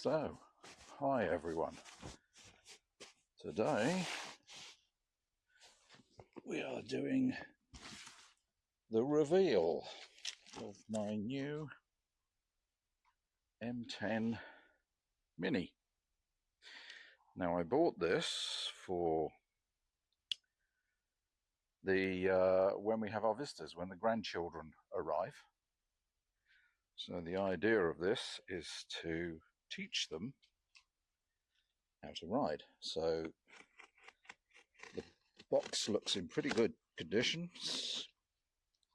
So, hi everyone. Today we are doing the reveal of my new Mten Mini. Now I bought this for the when we have our visitors, when the grandchildren arrive. So the idea of this is to teach them how to ride. So the box looks in pretty good condition,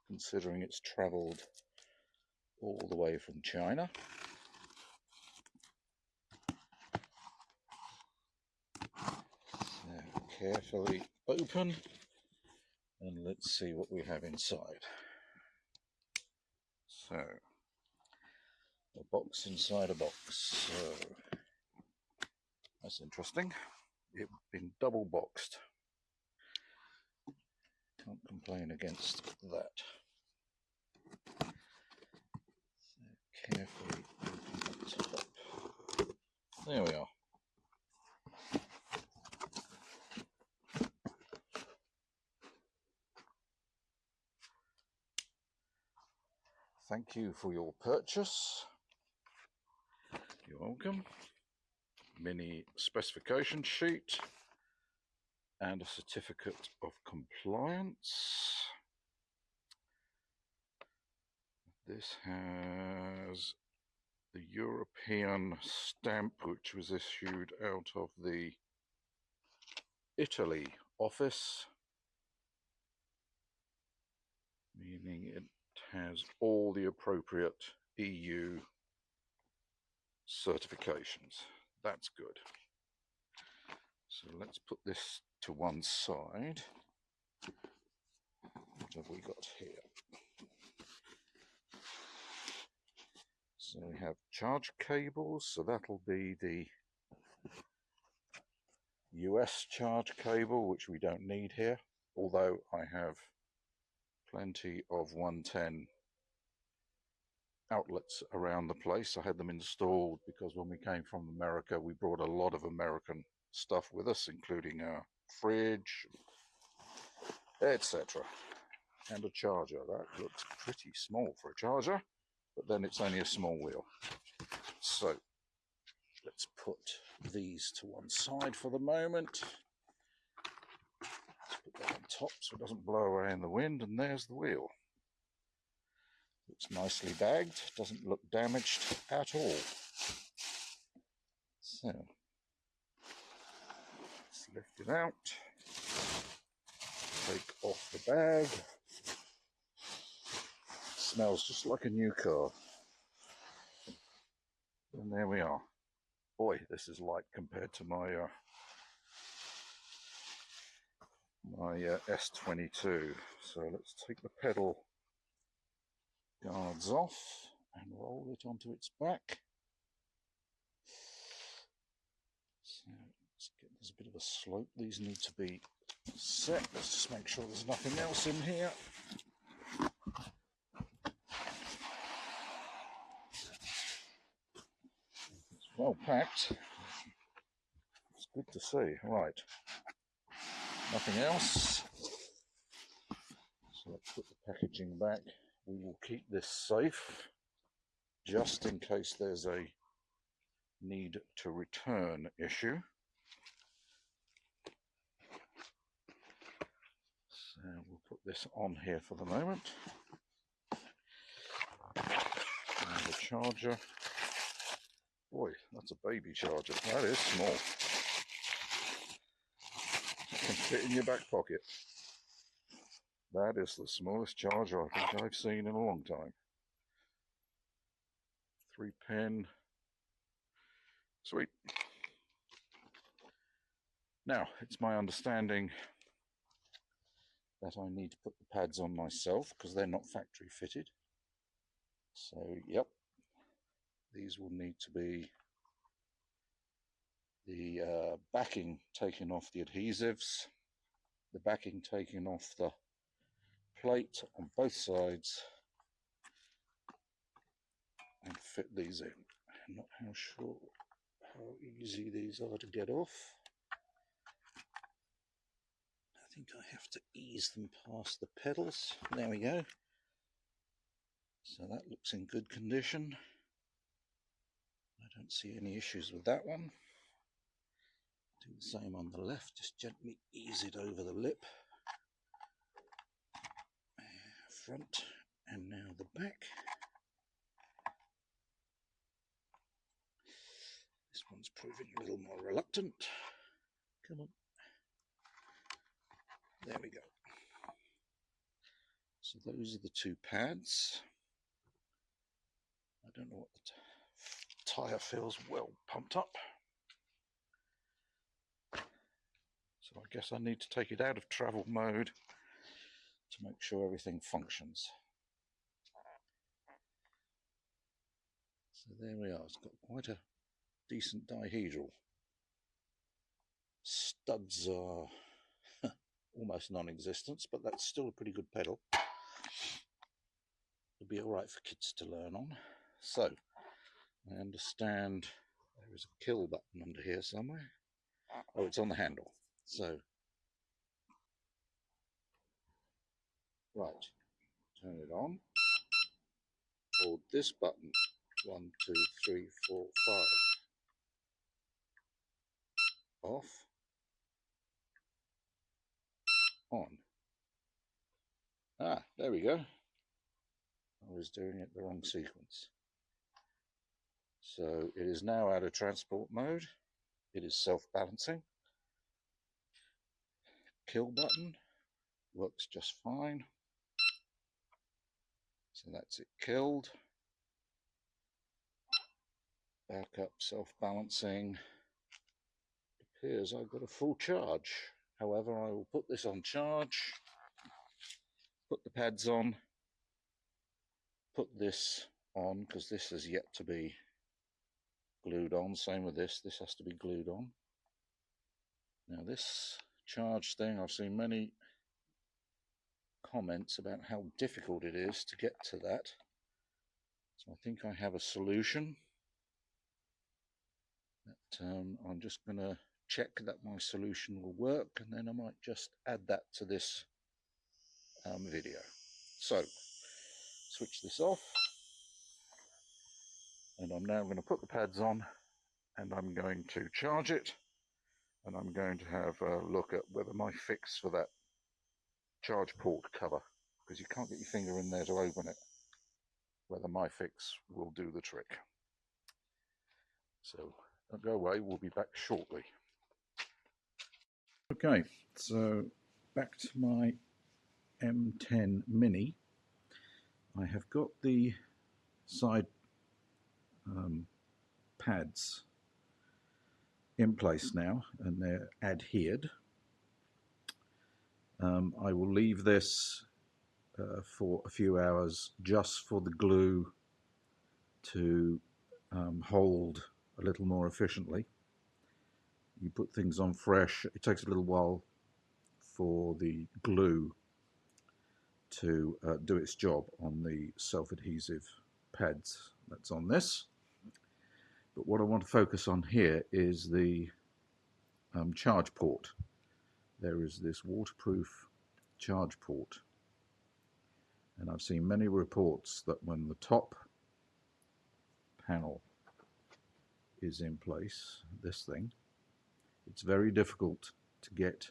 considering it's travelled all the way from China. So carefully open, and let's see what we have inside. So, a box inside a box. So, that's interesting. It's been double boxed. Can't complain against that. So carefully open the top. There we are. Thank you for your purchase. You're welcome. Mini specification sheet and a certificate of compliance. This has the European stamp, which was issued out of the Italy office, meaning it has all the appropriate EU certifications. That's good. So let's put this to one side. What have we got here? So we have charge cables, so that'll be the US charge cable, which we don't need here, although I have plenty of 110 outlets around the place. I had them installed because when we came from America, we brought a lot of American stuff with us, including our fridge, etc. And a charger. That looks pretty small for a charger, but then it's only a small wheel. So let's put these to one side for the moment. Let's put that on top so it doesn't blow away in the wind, and there's the wheel. Looks nicely bagged, doesn't look damaged at all. So let's lift it out, take off the bag. Smells just like a new car. And there we are. Boy, this is light compared to my S22. So let's take the pedal guards off and roll it onto its back. So there's a bit of a slope. These need to be set. Let's just make sure there's nothing else in here. It's well packed. It's good to see. Right. Nothing else. So let's put the packaging back. We will keep this safe just in case there's a need to return issue. So we'll put this on here for the moment. And the charger. Boy, that's a baby charger. That is small. It can fit in your back pocket. That is the smallest charger I think I've seen in a long time. 3-pin. Sweet. Now, it's my understanding that I need to put the pads on myself because they're not factory fitted. So, yep, these will need to be the backing taken off the adhesives, the backing taken off the plate on both sides, and fit these in. I'm not how sure how easy these are to get off. I think I have to ease them past the pedals. There we go. So that looks in good condition. I don't see any issues with that one. Do the same on the left, just gently ease it over the lip. Front and now the back. This one's proving a little more reluctant. Come on. There we go. So those are the two pads. I don't know what the tyre feels well pumped up. So I guess I need to take it out of travel mode to make sure everything functions. So there we are. It's got quite a decent dihedral. Studs are almost non-existent, but that's still a pretty good pedal. It'll be all right for kids to learn on. So I understand there is a kill button under here somewhere. Oh, it's on the handle. So right, turn it on. Hold this button. 1, 2, 3, 4, 5. Off. On. Ah, there we go. I was doing it the wrong sequence. So it is now out of transport mode. It is self-balancing. Kill button works just fine. So that's it killed. Back up, self-balancing. It appears I've got a full charge. However, I will put this on charge, put the pads on, put this on, because this is yet to be glued on. Same with this, this has to be glued on. Now this charge thing, I've seen many comments about how difficult it is to get to that. So I think I have a solution. That, I'm just going to check that my solution will work, and then I might just add that to this video. So switch this off, and I'm now going to put the pads on, and I'm going to charge it, and I'm going to have a look at whether my fix for that charge port cover, because you can't get your finger in there to open it, whether my fix will do the trick. So don't go away, we'll be back shortly. Okay, so back to my Mten Mini. I have got the side pads in place now, and they're adhered. I will leave this for a few hours just for the glue to hold a little more efficiently. You put things on fresh, it takes a little while for the glue to do its job on the self-adhesive pads that's on this. But what I want to focus on here is the charge port. There is this waterproof charge port, and I've seen many reports that when the top panel is in place, this thing, it's very difficult to get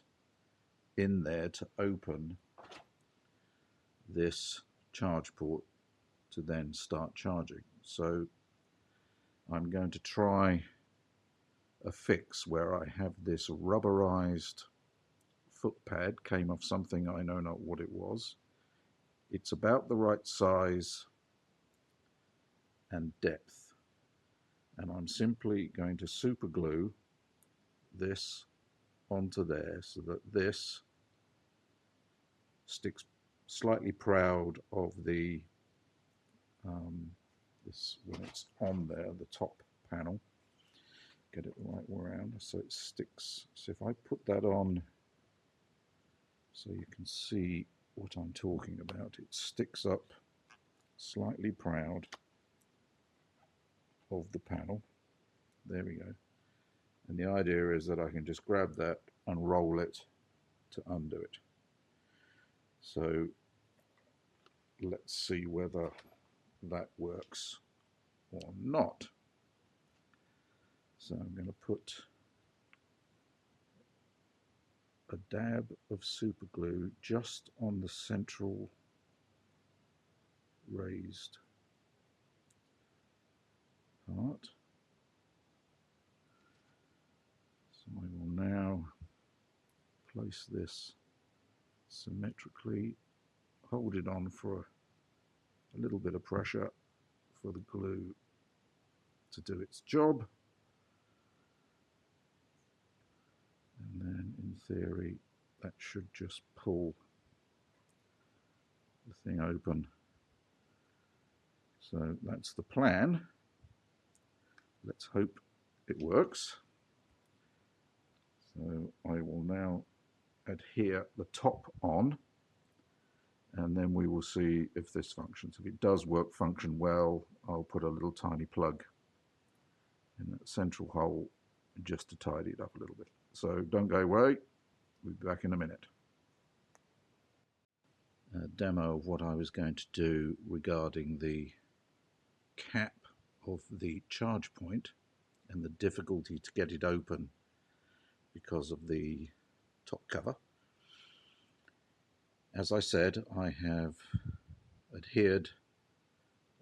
in there to open this charge port to then start charging. So I'm going to try a fix where I have this rubberized foot pad, came off something, I know not what it was. It's about the right size and depth, and I'm simply going to super glue this onto there so that this sticks slightly proud of the this when it's on there, the top panel. Get it the right way around so it sticks. So if I put that on so you can see what I'm talking about, it sticks up slightly proud of the panel. There we go. And the idea is that I can just grab that and roll it to undo it. So let's see whether that works or not. So I'm going to put a dab of super glue just on the central raised part. So I will now place this symmetrically, hold it on for a little bit of pressure for the glue to do its job, and then in theory that should just pull the thing open. So that's the plan. Let's hope it works. So I will now adhere the top on, and then we will see if this functions. If it does function well, I'll put a little tiny plug in that central hole just to tidy it up a little bit. So don't go away, we'll be back in a minute. A demo of what I was going to do regarding the cap of the charge point and the difficulty to get it open because of the top cover. As I said, I have adhered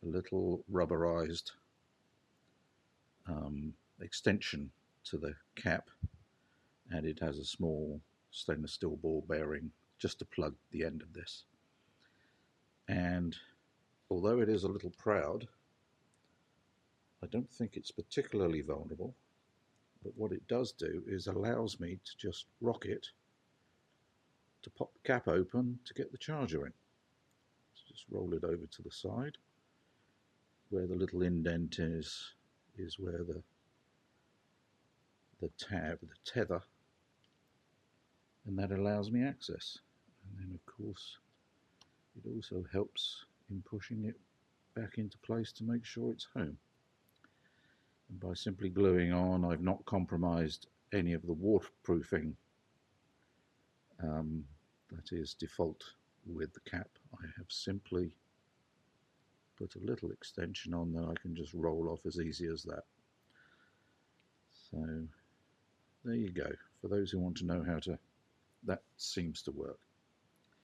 a little rubberized extension to the cap, and it has a small stainless steel ball bearing just to plug the end of this. And although it is a little proud, I don't think it's particularly vulnerable, but what it does do is allows me to just rock it to pop the cap open to get the charger in. So just roll it over to the side. Where the little indent is where the tether, and that allows me access. And then of course it also helps in pushing it back into place to make sure it's home. And by simply gluing on, I've not compromised any of the waterproofing that is default with the cap. I have simply put a little extension on that I can just roll off as easy as that. So there you go. For those who want to know how to, that seems to work.